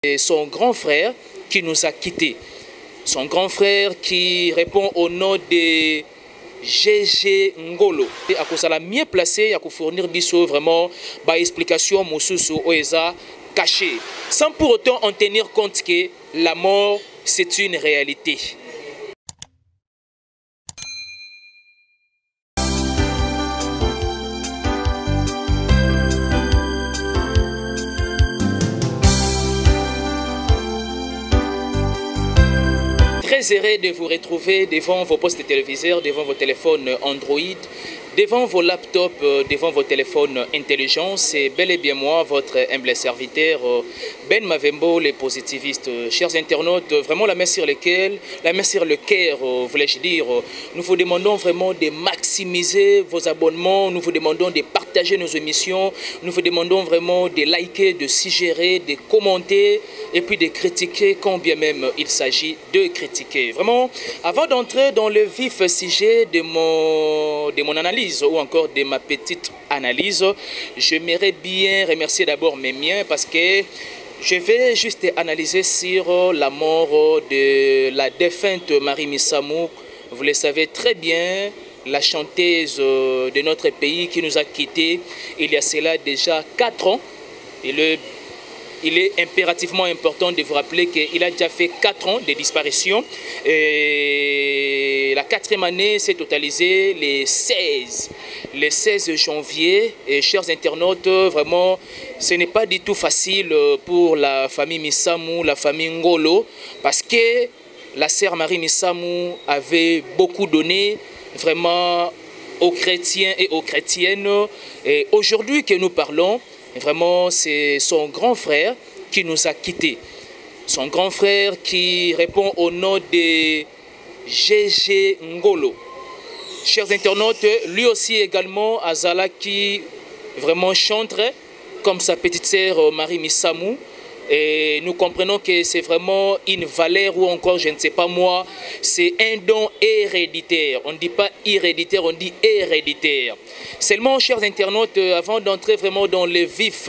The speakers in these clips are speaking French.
Et son grand frère qui nous a quittés. Son grand frère qui répond au nom de GG Ngolo. À cause de la mieux placé, à fournir biso vraiment par explication Moussousou Oeza caché. Sans pour autant en tenir compte que la mort c'est une réalité. Très heureux de vous retrouver devant vos postes téléviseurs, devant vos téléphones Android, devant vos laptops, devant vos téléphones intelligents. C'est bel et bien moi, votre humble serviteur, Ben Mavembo, les positivistes. Chers internautes, vraiment la main sur le cœur, voulais-je dire, nous vous demandons vraiment de maximiser vos abonnements, nous vous demandons de partager nos émissions, nous vous demandons vraiment de liker, de suggérer, de commenter et puis de critiquer quand bien même il s'agit de critiquer. Vraiment, avant d'entrer dans le vif sujet de mon analyse ou encore de ma petite analyse, j'aimerais bien remercier d'abord mes miens parce que je vais juste analyser sur la mort de la défunte Marie Missamou. Vous le savez très bien, la chanteuse de notre pays qui nous a quittés il y a cela déjà 4 ans. Il est impérativement important de vous rappeler qu'il a déjà fait 4 ans de disparition. Et la 4e année s'est totalisée le 16 janvier. Et chers internautes, vraiment, ce n'est pas du tout facile pour la famille Missamou, la famille Ngolo, parce que la sœur Marie Missamou avait beaucoup donné vraiment aux chrétiens et aux chrétiennes. Et aujourd'hui que nous parlons, vraiment, c'est son grand frère qui nous a quittés. Son grand frère qui répond au nom de GG Ngolo. Chers internautes, lui aussi également, Azala qui vraiment chanterait comme sa petite sœur Marie Missamou. Et nous comprenons que c'est vraiment une valeur ou encore, je ne sais pas moi, c'est un don héréditaire. On ne dit pas héréditaire, on dit héréditaire. Seulement, chers internautes, avant d'entrer vraiment dans le vif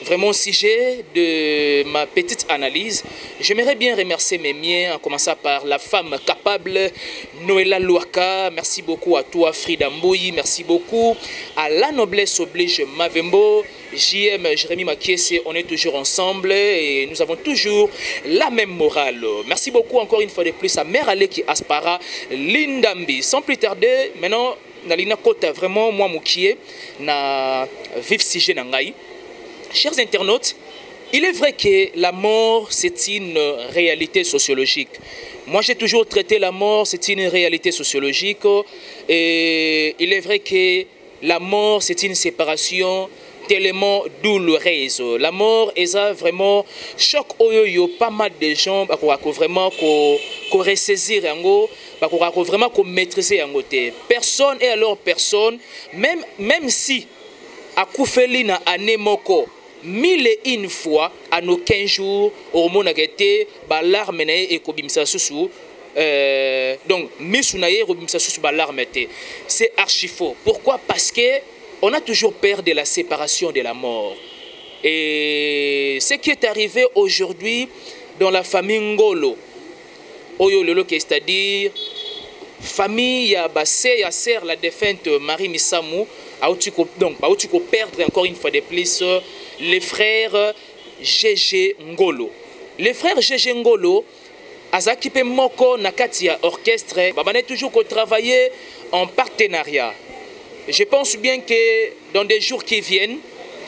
vraiment sujet de ma petite analyse, j'aimerais bien remercier mes miens, en commençant par la femme capable, Noëlla Louaka. Merci beaucoup à toi, Frida Mbouyi. Merci beaucoup à la noblesse oblige Mavembo. JM, Jérémy Makiese, on est toujours ensemble et nous avons toujours la même morale. Merci beaucoup encore une fois de plus à Mère Aleki Aspara, Lindambi. Sans plus tarder, maintenant, Nalina Kota, vraiment, moi, Moukié, na vif sujet nangai. Chers internautes, il est vrai que la mort, c'est une réalité sociologique. Moi, j'ai toujours traité la mort, c'est une réalité sociologique. Et il est vrai que la mort, c'est une séparation tellement douloureuse. La mort est vraiment choc oyoyo, pas mal de gens vraiment qu'on ressaisir yango, vraiment qu'on maîtriser yango te. Personne et alors personne, même si à Koufeli na année moko 1001 fois à nos 15 jours au monde agate ba larme na e ko bimisa susu donc misunaye ko bimisa susu ba larme te. C'est archi faux. Pourquoi? Parce que on a toujours peur de la séparation de la mort. Et ce qui est arrivé aujourd'hui dans la famille Ngolo, c'est-à-dire famille ya sœur la défunte Marie Missamou, donc tu peux perdre encore une fois de plus les frères GG Ngolo. Les frères GG Ngolo, Azaki pe moko nakatia orchestre, on a toujours travaillé en partenariat. Je pense bien que dans des jours qui viennent,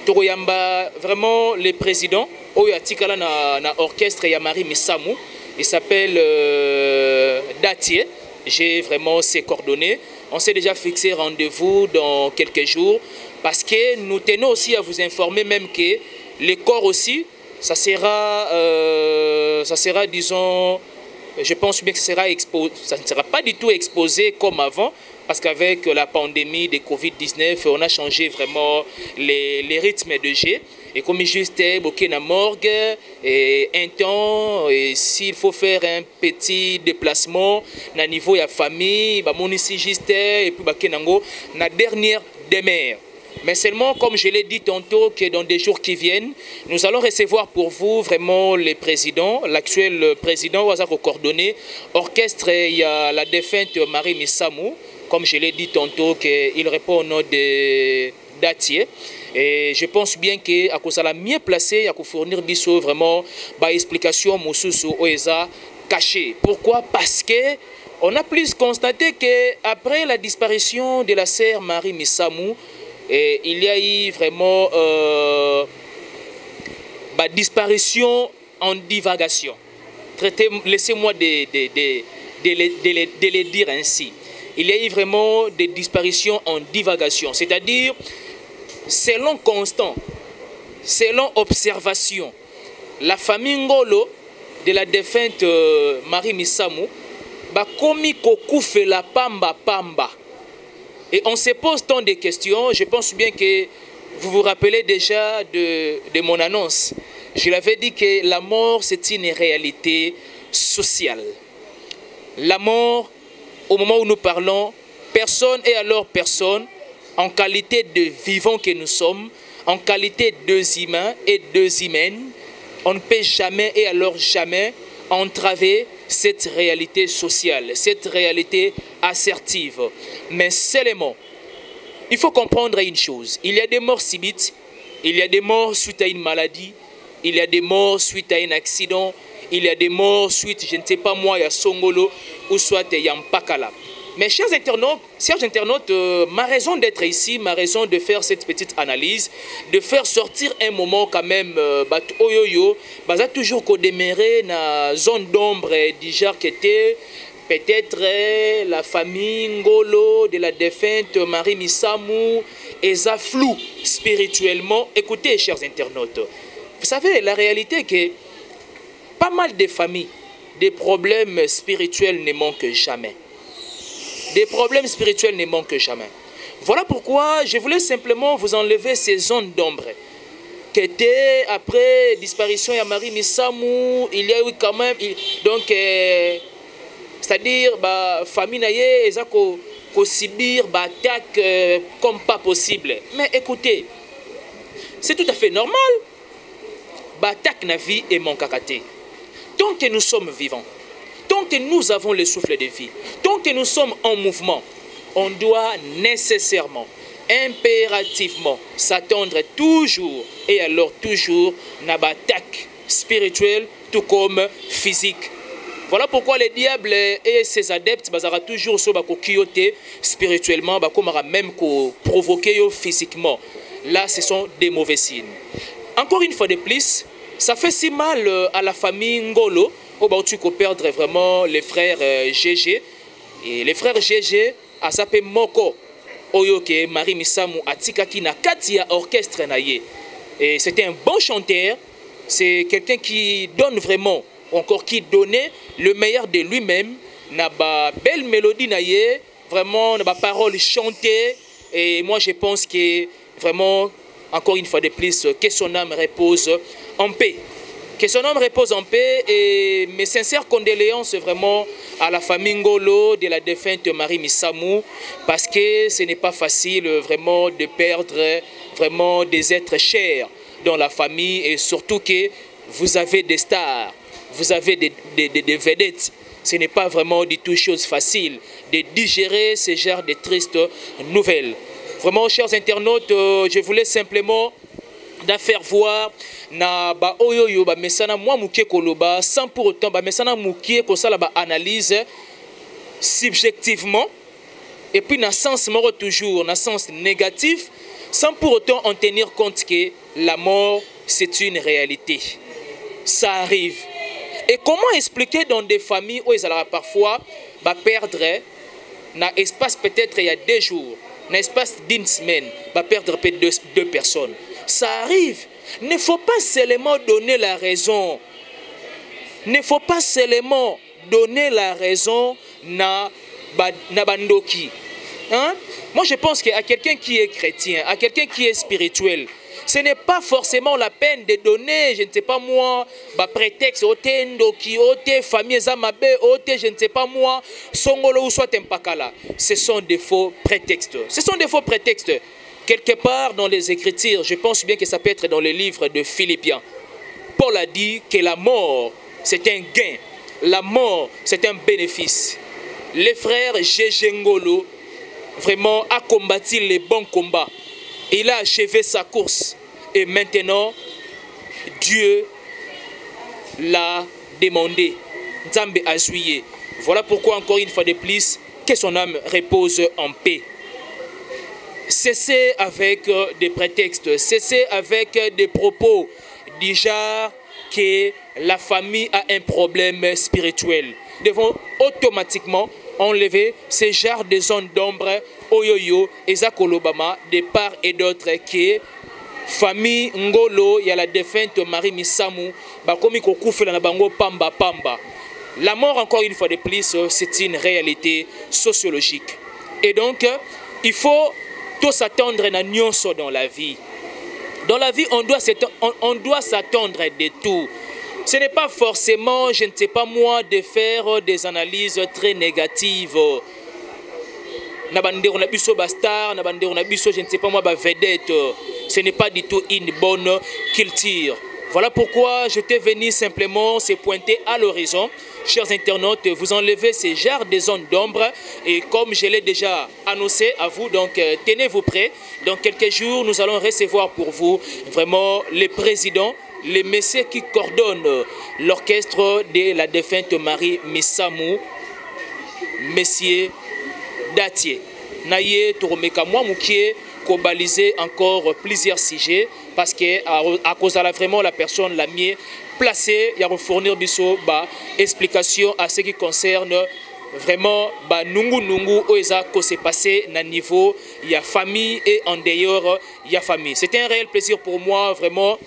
Toroyamba, vraiment le président, Oyatikala na orchestre Yamari Missamou, il s'appelle Datier. J'ai vraiment ses coordonnées. On s'est déjà fixé rendez-vous dans quelques jours parce que nous tenons aussi à vous informer même que les corps aussi, ça sera disons, je pense bien que ça ne sera pas du tout exposé comme avant. Parce qu'avec la pandémie de Covid-19, on a changé vraiment les rythmes de jeu. Et comme juste bloqué la morgue, et un temps, et s'il faut faire un petit déplacement, na niveau de la famille, mon ici juste, et puis na dernière demeure. Mais seulement, comme je l'ai dit tantôt, que dans des jours qui viennent, nous allons recevoir pour vous vraiment le président, l'actuel président, Ouazako coordonné, orchestre, il y a la défunte Marie Missamou, comme je l'ai dit tantôt, qu'il répond au nom de Datier. Et je pense bien qu'à cause de la mieux placé, à fournir biso vraiment par explication Moussoussou Oeza caché. Pourquoi? Parce que on a plus constaté qu'après la disparition de la sœur Marie Missamou, il y a eu vraiment disparition en divagation. Laissez-moi de les dire ainsi. Il y a eu vraiment des disparitions en divagation, c'est-à-dire selon constant, selon observation, la famille Ngolo de la défunte Marie Missamou bakomi kokufe la pamba pamba. Et on se pose tant de questions. Je pense bien que vous vous rappelez déjà de mon annonce. Je l'avais dit que la mort, c'est une réalité sociale. La mort, au moment où nous parlons, personne et alors personne, en qualité de vivants que nous sommes, en qualité deux humains et deux humaines, on ne peut jamais et alors jamais entraver cette réalité sociale, cette réalité assertive. Mais seulement, il faut comprendre une chose. Il y a des morts subites, il y a des morts suite à une maladie, il y a des morts suite à un accident, il y a des morts suite, je ne sais pas moi, à Songolo ou soit à Yampakala. Mais chers internautes, ma raison d'être ici, ma raison de faire cette petite analyse, de faire sortir un moment quand même, toujours qu'on demeurait dans la zone d'ombre du genre qui était peut-être la famille Ngolo de la défunte Marie Missamou, et ça flou spirituellement. Écoutez, chers internautes, vous savez, la réalité est que pas mal de familles, des problèmes spirituels ne manquent jamais. Des problèmes spirituels ne manquent jamais. Voilà pourquoi je voulais simplement vous enlever ces zones d'ombre. Qui étaient après disparition de Marie Missamou, il y a eu quand même, donc, c'est-à-dire, famille naïe, ils ont subir attaque comme pas possible. Mais écoutez, c'est tout à fait normal. Attaque na vie et mon kakaté. Tant que nous sommes vivants, tant que nous avons le souffle de vie, tant que nous sommes en mouvement, on doit nécessairement, impérativement s'attendre toujours et alors toujours à une attaque spirituelle tout comme physique. Voilà pourquoi les diables et ses adeptes bazara toujours sur kyoté spirituellement, même provoquer physiquement. Là, ce sont des mauvais signes. Encore une fois de plus, ça fait si mal à la famille Ngolo. Tu peux perdre vraiment les frères GG. Et les frères GG, à s'appeler Moko, Oyoke, Marie Missamou, Atikaki, na Katia orchestre naye. Et c'était un bon chanteur. C'est quelqu'un qui donne vraiment, encore qui donnait le meilleur de lui-même. Na ba belle mélodie naye, vraiment, na ba parole chantée. Et moi, je pense que vraiment, encore une fois de plus, que son âme repose en paix. Que son âme repose en paix et mes sincères condoléances vraiment à la famille Ngolo de la défunte Marie Missamou parce que ce n'est pas facile vraiment de perdre vraiment des êtres chers dans la famille et surtout que vous avez des stars, vous avez des vedettes. Ce n'est pas vraiment du tout chose facile de digérer ce genre de tristes nouvelles. Vraiment, chers internautes, je voulais simplement faire voir na ba oyoyo ba mesana moi mukie koloba sans pour autant ba mesana mukie ko sala ba analyse subjectivement et puis dans sens moro toujours dans sens négatif sans pour autant en tenir compte que la mort c'est une réalité. Ça arrive. Et comment expliquer dans des familles où ils allaient parfois ba perdre na espace peut-être il y a 2 jours, na espace d'une semaine, ba perdre peut-être 2 personnes. Ça arrive. Il ne faut pas seulement donner la raison. Il ne faut pas seulement donner la raison na bandoki. Hein? Moi, je pense qu'à quelqu'un qui est chrétien, à quelqu'un qui est spirituel, ce n'est pas forcément la peine de donner, je ne sais pas moi, prétexte, otendoki, ote famille zamabe, ote, je ne sais pas moi, songolo ou soit tempakala. Ce sont des faux prétextes. Ce sont des faux prétextes. Quelque part dans les Écritures, je pense bien que ça peut être dans le livre de Philippiens, Paul a dit que la mort, c'est un gain. La mort, c'est un bénéfice. Le frère Gégé Ngolo, vraiment, a combattu les bons combats. Il a achevé sa course. Et maintenant, Dieu l'a demandé. Nzambe a joué. Voilà pourquoi, encore une fois de plus, que son âme repose en paix. Cessez avec des prétextes, cessez avec des propos du genre que la famille a un problème spirituel. Nous devons automatiquement enlever ce genre de zones d'ombre, oyoyo, ezakolobama, de part et d'autre, que famille Ngolo, il y a la défunte Marie Misamou, bakomi kokufela na bango pamba pamba. La mort, encore une fois de plus, c'est une réalité sociologique. Et donc, il faut tout s'attendre à nyonso dans la vie. Dans la vie, on doit s'attendre de tout. Ce n'est pas forcément, je ne sais pas moi, de faire des analyses très négatives. Nabande on a biso bastar, nabande on a biso, je ne sais pas moi, vedette. Ce n'est pas du tout une bonne culture. Voilà pourquoi je t'ai venu simplement se pointer à l'horizon. Chers internautes, vous enlevez ces genres de zones d'ombre et comme je l'ai déjà annoncé à vous, donc tenez-vous prêts. Dans quelques jours, nous allons recevoir pour vous vraiment les présidents, les messieurs qui coordonnent l'orchestre de la défunte Marie Misamou, Messieurs Datier. Naye Touromeka Mouamoukie, baliser encore plusieurs sujets parce que à cause de vraiment la personne la mieux placée, il y a pour fournir biso explication à ce qui concerne vraiment nungu oeza que s'est passé na niveau il y a famille et en dehors il y a famille. C'était un réel plaisir pour moi vraiment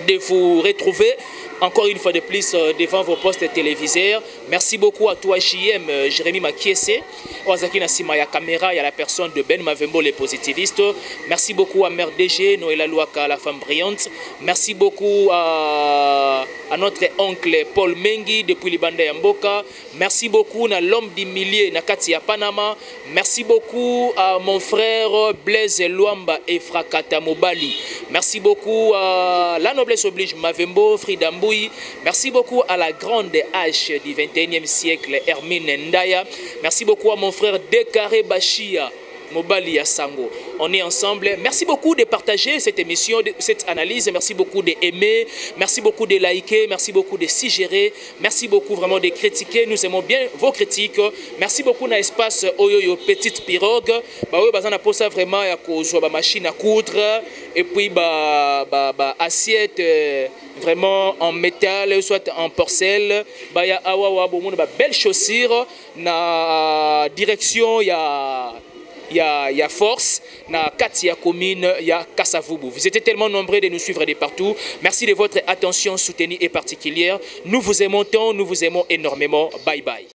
de vous retrouver encore une fois de plus devant vos postes téléviseurs. Merci beaucoup à toi JM, Jérémy Makiese, Ozaki Nassima, il y a caméra, il y a la personne de Ben Mavembo, les positivistes. Merci beaucoup à Mère DG, Noëlla Louaka, la femme brillante. Merci beaucoup à notre oncle Paul Mengi depuis Libanda Yamboka. Merci beaucoup à l'homme du millier, Nakati à Panama. Merci beaucoup à mon frère Blaise Luamba et Frakata Mobali. Merci beaucoup à la noblesse oblige Mavembo, Frida Mbouy. Merci beaucoup à la grande H du 21e siècle, Hermine Ndaya. Merci beaucoup à mon frère Dekare Bachia, Mobali Yasango. On est ensemble. Merci beaucoup de partager cette émission, cette analyse. Merci beaucoup d'aimer. Merci beaucoup de liker. Merci beaucoup de suggérer. Merci beaucoup vraiment de critiquer. Nous aimons bien vos critiques. Merci beaucoup dans l'espace Oyoyo Petite Pirogue. Oui, bazana pour ça vraiment il y a une machine à coudre et puis assiette vraiment en métal soit en porcelaine. Il y a awa belle chaussure na direction il y a Force, na Katia Commune, il y a Kassavubu. Vous êtes tellement nombreux de nous suivre de partout. Merci de votre attention soutenue et particulière. Nous vous aimons tant, nous vous aimons énormément. Bye bye.